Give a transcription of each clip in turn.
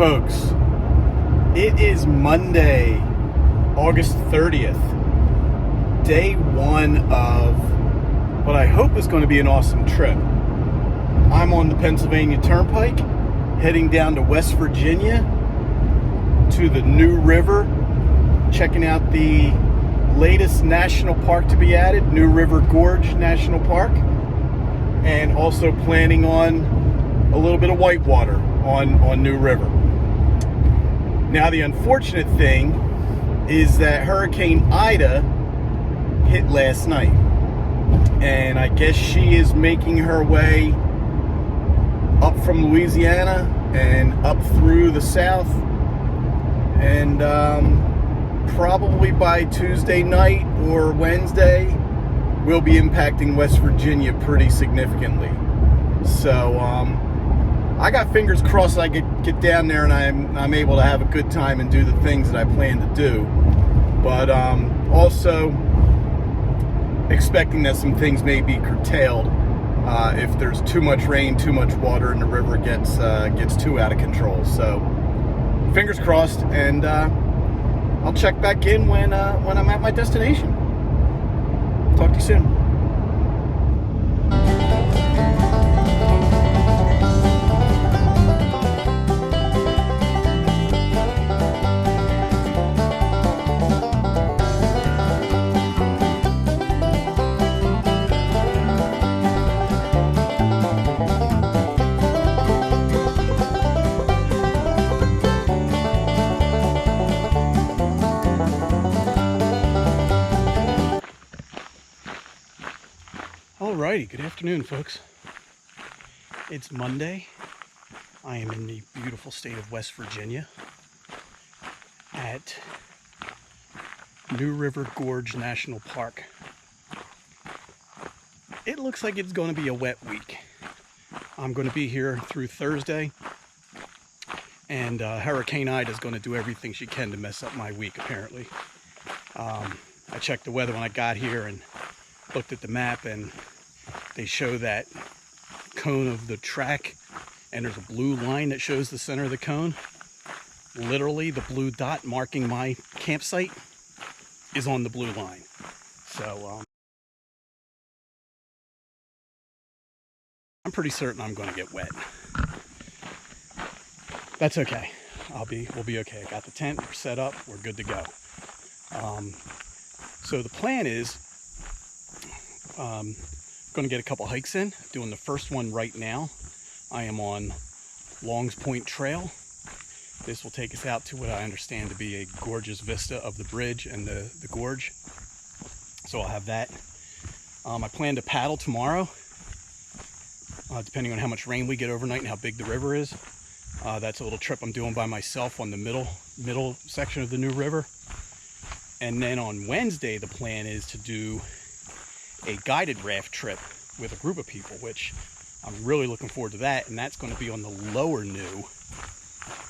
folks, it is Monday, August 30th, day one of what I hope is going to be an awesome trip. I'm on the Pennsylvania Turnpike, heading down to West Virginia to the New River, checking out the latest national park to be added, New River Gorge National Park, and also planning on a little bit of whitewater on New River. Now, the unfortunate thing is that Hurricane Ida hit last night, and I guess she is making her way up from Louisiana and up through the south, and probably by Tuesday night or Wednesday will be impacting West Virginia pretty significantly. So I got fingers crossed I get down there and I'm able to have a good time and do the things that I plan to do. But also expecting that some things may be curtailed if there's too much rain, too much water, and the river gets too out of control. So fingers crossed, and I'll check back in when I'm at my destination. Talk to you soon. Alrighty, good afternoon, folks. It's Monday. I am in the beautiful state of West Virginia at New River Gorge National Park. It looks like it's going to be a wet week. I'm going to be here through Thursday, and Hurricane Ida is going to do everything she can to mess up my week, apparently. I checked the weather when I got here and looked at the map, and they show that cone of the track, and there's a blue line that shows the center of the cone. Literally, the blue dot marking my campsite is on the blue line. So I'm pretty certain I'm going to get wet. That's okay. We'll be okay. I got the tent, we're set up, we're good to go. So the plan is going to get a couple hikes in. Doing the first one right now. I am on Longs Point Trail. This will take us out to what I understand to be a gorgeous vista of the bridge and the gorge. So I'll have that. I plan to paddle tomorrow, depending on how much rain we get overnight and how big the river is. That's a little trip I'm doing by myself on the middle section of the New River. And then on Wednesday, the plan is to do a guided raft trip with a group of people, which I'm really looking forward to that, and that's going to be on the lower New,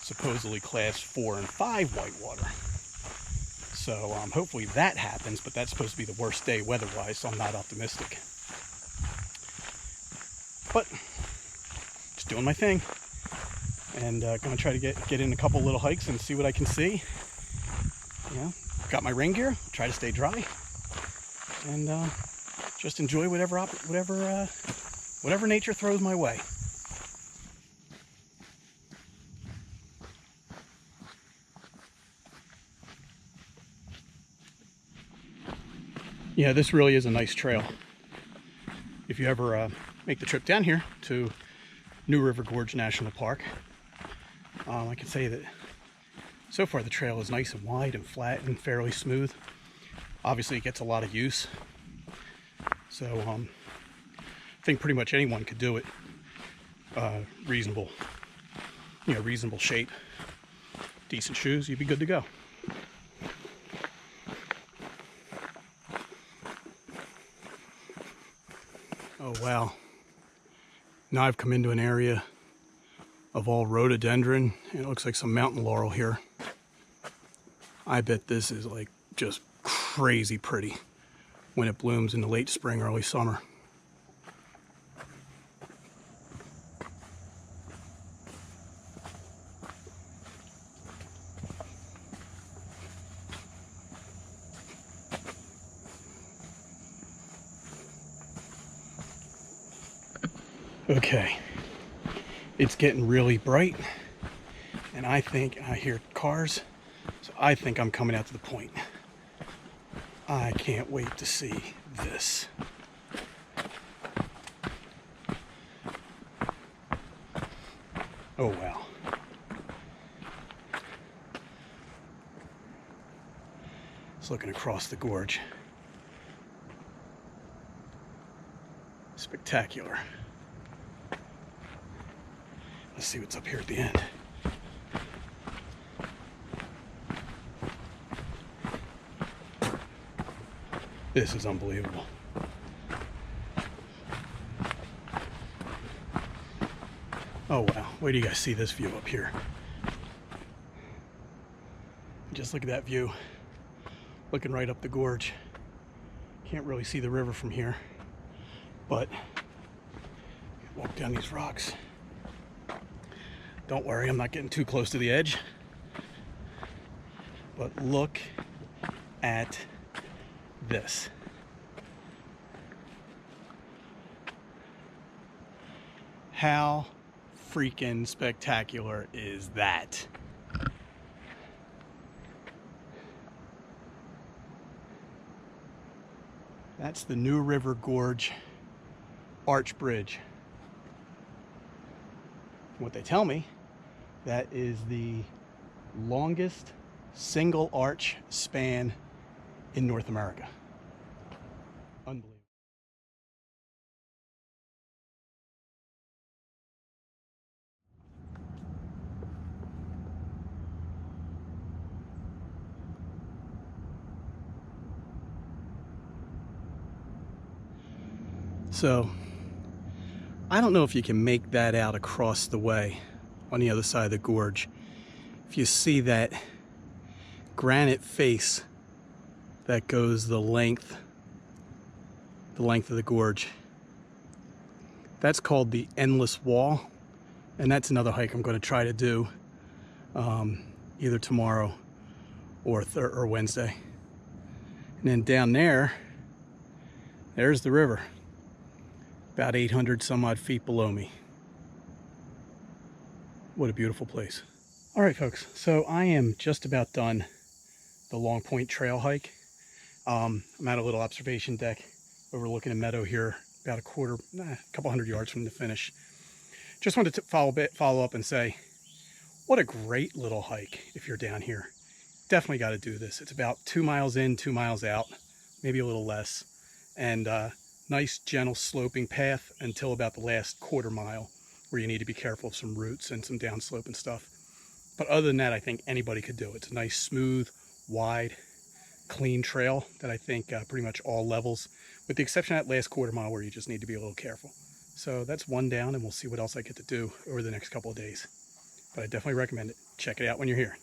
supposedly class 4 and 5 whitewater. So hopefully that happens, but that's supposed to be the worst day weather-wise, so I'm not optimistic. But just doing my thing, and going to try to get in a couple little hikes and see what I can see. You know, got my rain gear, try to stay dry, and just enjoy whatever nature throws my way. Yeah, this really is a nice trail. If you ever make the trip down here to New River Gorge National Park, I can say that so far the trail is nice and wide and flat and fairly smooth. Obviously it gets a lot of use. So I think pretty much anyone could do it. Reasonable shape, decent shoes, you'd be good to go. Oh wow. Now I've come into an area of all rhododendron, and it looks like some mountain laurel here. I bet this is like just crazy pretty when it blooms in the late spring, early summer. Okay, it's getting really bright, and I think I hear cars, so I think I'm coming out to the point. I can't wait to see this. Oh wow. It's looking across the gorge. Spectacular. Let's see what's up here at the end. This is unbelievable. Oh wow, wait till you guys see this view up here. Just look at that view. Looking right up the gorge. Can't really see the river from here, but walk down these rocks. Don't worry, I'm not getting too close to the edge. But look at this. How freaking spectacular is that? That's the New River Gorge Arch Bridge. From what they tell me, that is the longest single arch span in North America. Unbelievable. So, I don't know if you can make that out across the way on the other side of the gorge. If you see that granite face that goes the length of the gorge, that's called the Endless Wall, and that's another hike I'm going to try to do either tomorrow or Wednesday. And then down there, there's the river, about 800 some odd feet below me. What a beautiful place. All right, folks, so I am just about done the Long Point Trail hike. I'm at a little observation deck overlooking a meadow here, about a couple hundred yards from the finish. Just wanted to follow up and say, what a great little hike if you're down here. Definitely got to do this. It's about 2 miles in, 2 miles out, maybe a little less, and nice gentle sloping path until about the last quarter mile, where you need to be careful of some roots and some downslope and stuff. But other than that, I think anybody could do it. It's a nice, smooth, wide, clean trail that I think pretty much all levels, with the exception of that last quarter mile where you just need to be a little careful. So that's one down, and we'll see what else I get to do over the next couple of days. But I definitely recommend it. Check it out when you're here.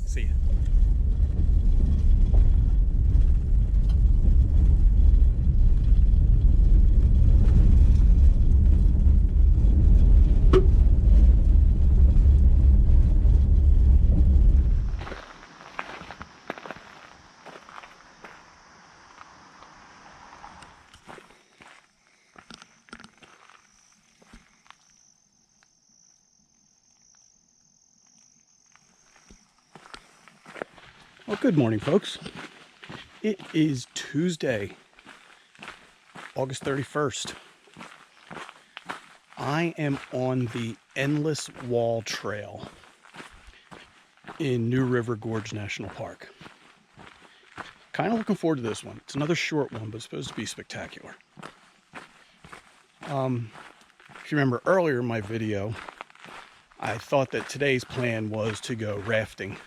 See ya. Well, good morning, folks. It is Tuesday, August 31st. I am on the Endless Wall Trail in New River Gorge National Park. Kind of looking forward to this one. It's another short one, but it's supposed to be spectacular. If you remember earlier in my video, I thought that today's plan was to go rafting.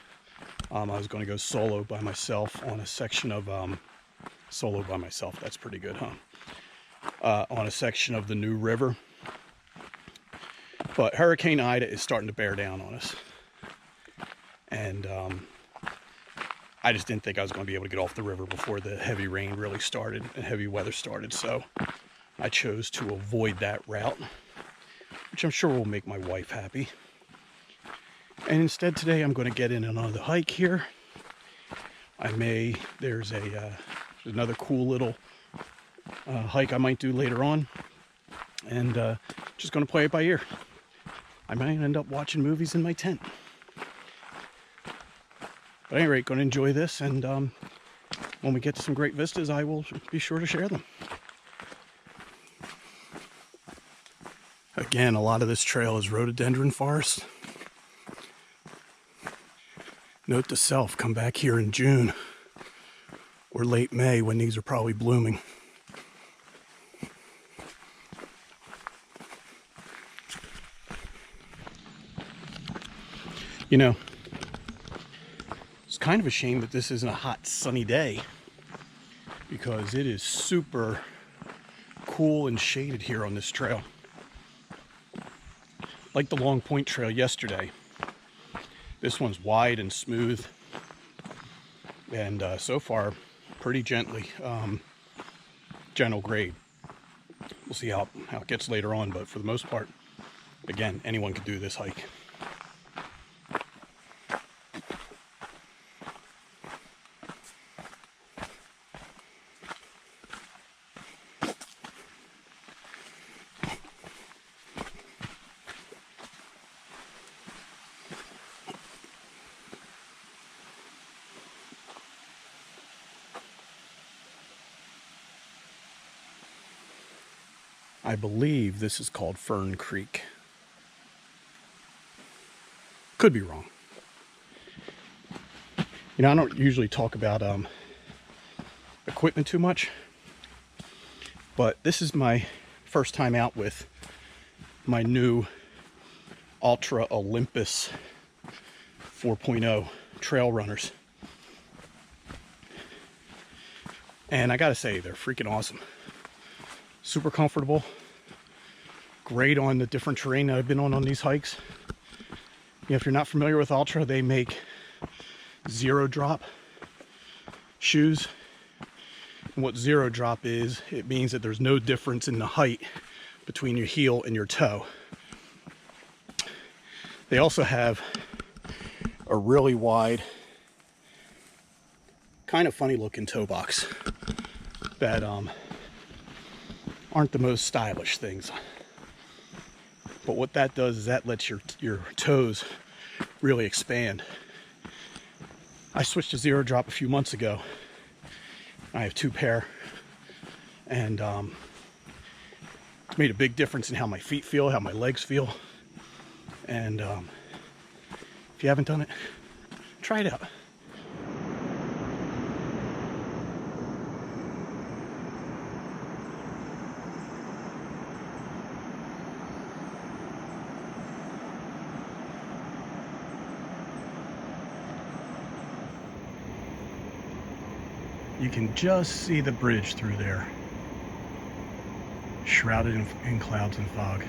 I was going to go solo by myself on a section of, solo by myself, that's pretty good, huh? On a section of the New River. But Hurricane Ida is starting to bear down on us. And I just didn't think I was going to be able to get off the river before the heavy rain really started and heavy weather started. So I chose to avoid that route, which I'm sure will make my wife happy. And instead today I'm going to get in another hike here. There's another cool little hike I might do later on. and just going to play it by ear. I might end up watching movies in my tent. But at any rate, going to enjoy this, and when we get to some great vistas, I will be sure to share them. Again, a lot of this trail is rhododendron forest. Note to self, come back here in June or late May when these are probably blooming. You know, it's kind of a shame that this isn't a hot sunny day, because it is super cool and shaded here on this trail. Like the Long Point Trail yesterday, this one's wide and smooth, and so far pretty gentle grade. We'll see how it gets later on, but for the most part, again, anyone could do this hike. I believe this is called Fern Creek. Could be wrong. You know, I don't usually talk about equipment too much, but this is my first time out with my new Ultra Olympus 4.0 trail runners. And I gotta say, they're freaking awesome. Super comfortable, great on the different terrain that I've been on these hikes. You know, if you're not familiar with Ultra, they make zero drop shoes. And what zero drop is, it means that there's no difference in the height between your heel and your toe. They also have a really wide, kind of funny looking toe box that aren't the most stylish things, but what that does is that lets your toes really expand. I switched to zero drop a few months ago. I have 2 pair, and it's made a big difference in how my feet feel, how my legs feel. And if you haven't done it, try it out. You can just see the bridge through there, shrouded in clouds and fog.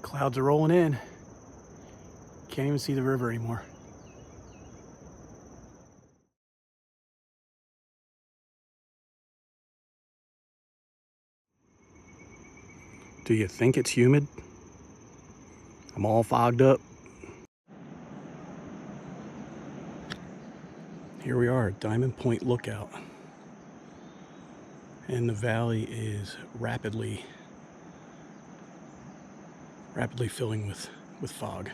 Clouds are rolling in. Can't even see the river anymore. Do you think it's humid? I'm all fogged up. Here we are at Diamond Point Lookout, and the valley is rapidly filling with fog.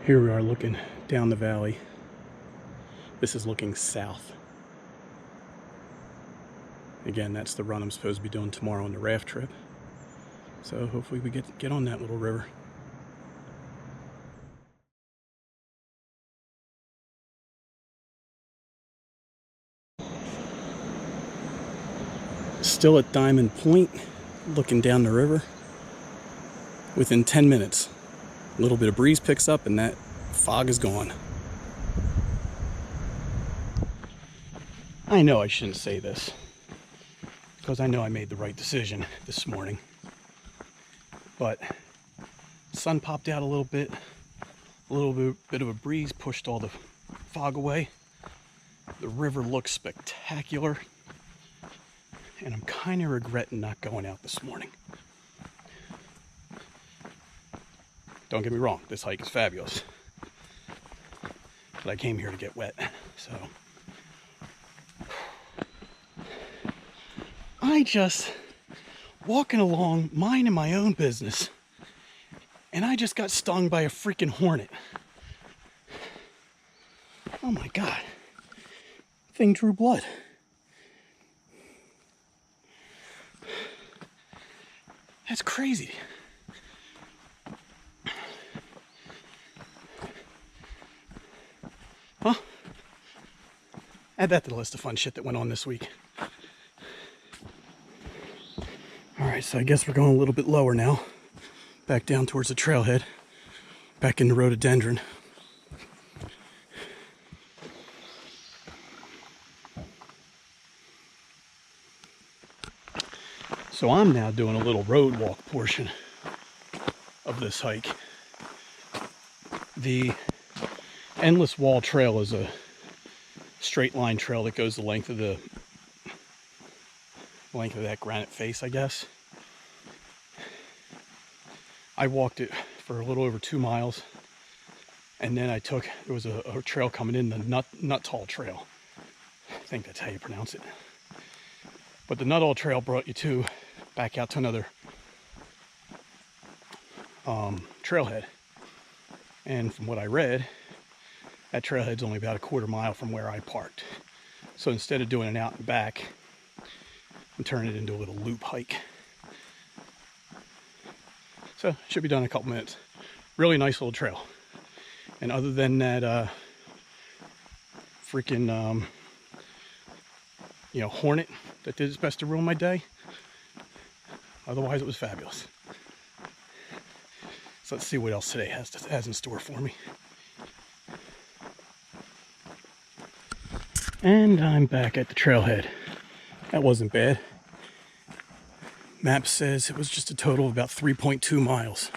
Here we are looking down the valley. This is looking south. Again, that's the run I'm supposed to be doing tomorrow on the raft trip. So hopefully we get on that little river. Still at Diamond Point, looking down the river. Within 10 minutes, a little bit of breeze picks up and that fog is gone. I know I shouldn't say this, because I know I made the right decision this morning. But the sun popped out a little bit of a breeze pushed all the fog away. The river looks spectacular, and I'm kind of regretting not going out this morning. Don't get me wrong, this hike is fabulous. But I came here to get wet, so. I just walking along, minding my own business, and I just got stung by a freaking hornet. Oh my God. Thing drew blood. That's crazy. Huh? Add that to the list of fun shit that went on this week. Alright, so I guess we're going a little bit lower now. Back down towards the trailhead. Back into rhododendron. So I'm now doing a little road walk portion of this hike. The Endless Wall Trail is a straight line trail that goes the length of that granite face, I guess. I walked it for a little over 2 miles, and then there was a trail coming in, the Nuttall Trail. I think that's how you pronounce it. But the Nuttall Trail brought you back out to another trailhead. And from what I read, that trailhead's only about a 1/4 mile from where I parked. So instead of doing an out and back, I'm turning it into a little loop hike. So it should be done in a couple minutes. Really nice little trail. And other than that freaking hornet that did its best to ruin my day, otherwise it was fabulous. So let's see what else today has in store for me. And I'm back at the trailhead. That wasn't bad. Map says it was just a total of about 3.2 miles.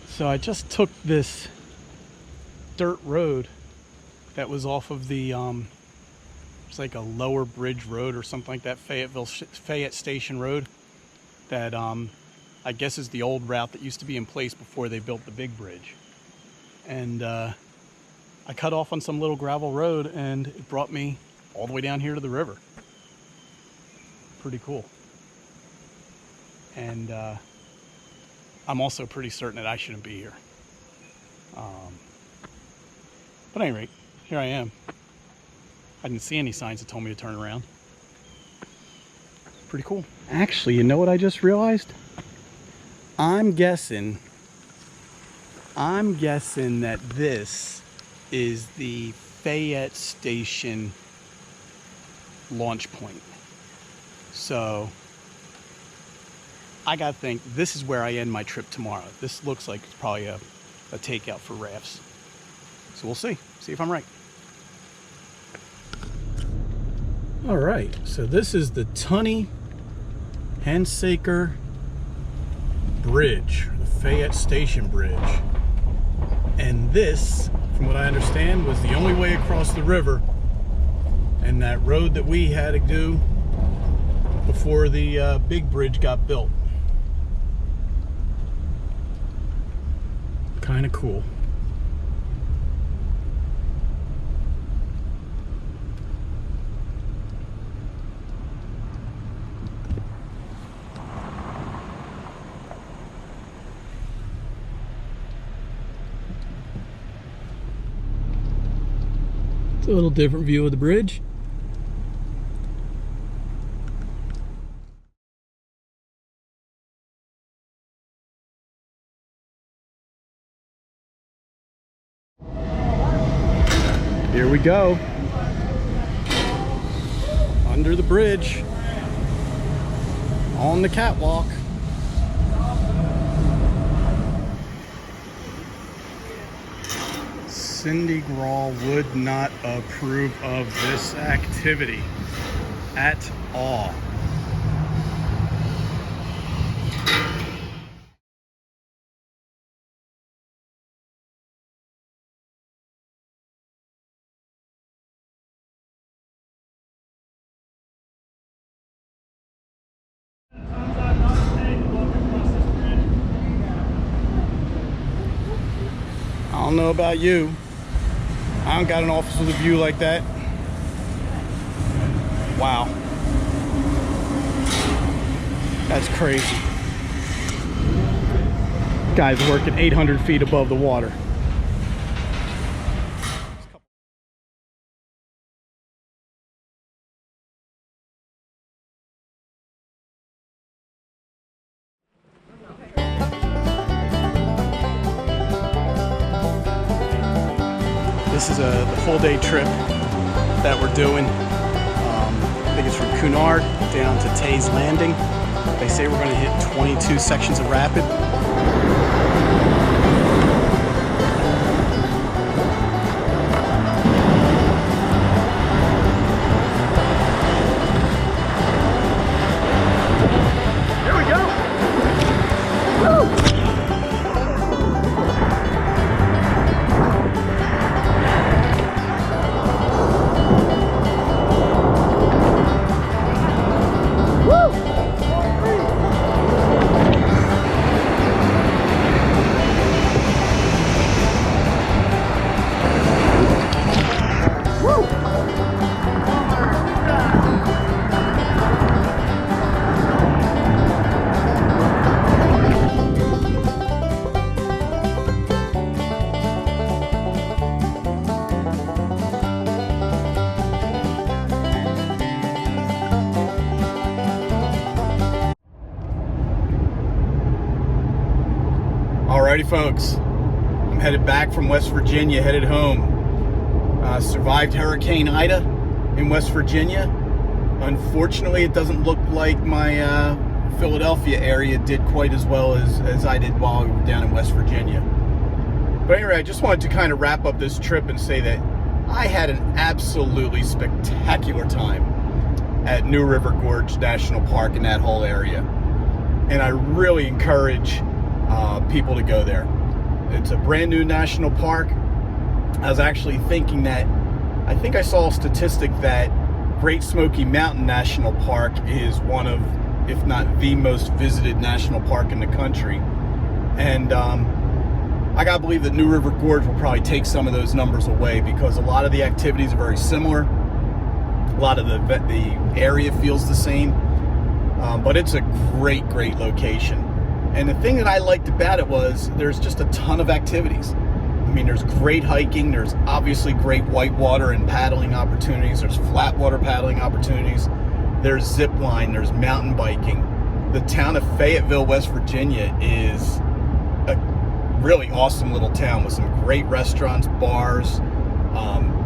So I just took this dirt road that was off of the, it's like a lower bridge road or something like that, Fayette Station Road, that I guess is the old route that used to be in place before they built the big bridge. And I cut off on some little gravel road and it brought me all the way down here to the river. Pretty cool. And I'm also pretty certain that I shouldn't be here. But at any rate, here I am. I didn't see any signs that told me to turn around. Pretty cool. Actually, you know what I just realized? I'm guessing that this is the Fayette Station launch point. So I gotta think this is where I end my trip tomorrow. This looks like it's probably a takeout for rafts. So we'll see if I'm right. All right, so this is the Tunney Hensaker Bridge, the Fayette Station Bridge. And this, from what I understand, was the only way across the river, and that road that we had to do before the big bridge got built. Kind of cool. It's a little different view of the bridge. Here we go. Under the bridge. On the catwalk. Cindy Grawl would not approve of this activity at all. I don't know about you. I don't got an office with a view like that. Wow. That's crazy. Guy's working 800 feet above the water. This is the full day trip that we're doing. I think it's from Cunard down to TAY'S Landing. They say we're going to hit 22 sections of rapid. Here we go. Woo! Alrighty folks, I'm headed back from West Virginia, headed home. Survived Hurricane Ida in West Virginia. Unfortunately, it doesn't look like my Philadelphia area did quite as well as I did while we were down in West Virginia. But anyway, I just wanted to kind of wrap up this trip and say that I had an absolutely spectacular time at New River Gorge National Park in that whole area. And I really encourage people to go there. It's a brand new national park. I was actually thinking that, I think I saw a statistic that Great Smoky Mountain National Park is one of, if not the most visited national park in the country. And I gotta believe that New River Gorge will probably take some of those numbers away, because a lot of the activities are very similar. A lot of the area feels the same, but it's a great location. And the thing that I liked about it was there's just a ton of activities. I mean, there's great hiking, there's obviously great whitewater and paddling opportunities, there's flat water paddling opportunities, there's zip line, there's mountain biking. The town of Fayetteville, West Virginia is a really awesome little town with some great restaurants, bars,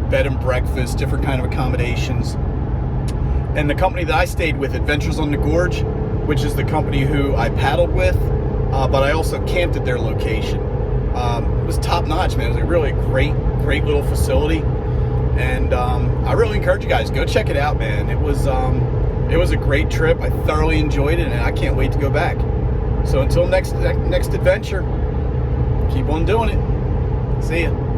bed and breakfast, different kind of accommodations. And the company that I stayed with, Adventures on the Gorge, which is the company who I paddled with, but I also camped at their location. It was top notch, man. It was a really great little facility. And I really encourage you guys, go check it out, man. It was a great trip. I thoroughly enjoyed it, and I can't wait to go back. So until next adventure, keep on doing it. See ya.